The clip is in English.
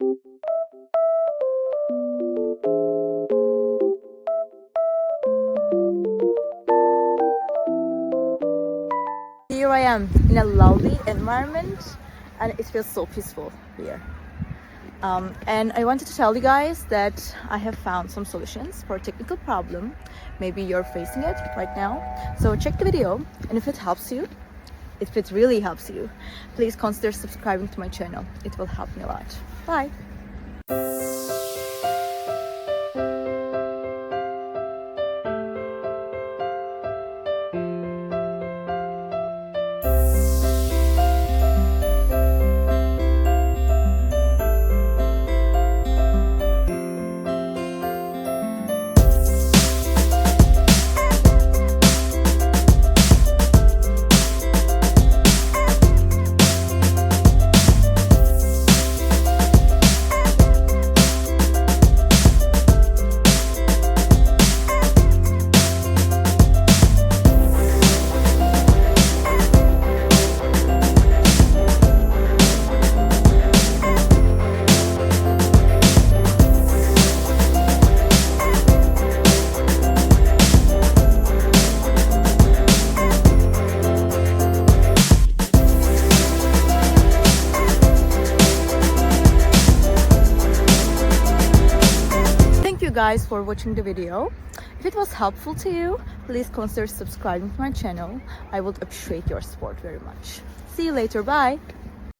Here I am in a lovely environment and it feels so peaceful here. And I wanted to tell you guys that I have found some solutions for a technical problem. Maybe you're facing it right now. So check the video, and if it helps you, if it really helps you, please consider subscribing to my channel. It will help me a lot. Bye! Guys for watching the video. If it was helpful to you, please consider subscribing to my channel. I would appreciate your support very much. See you later. Bye.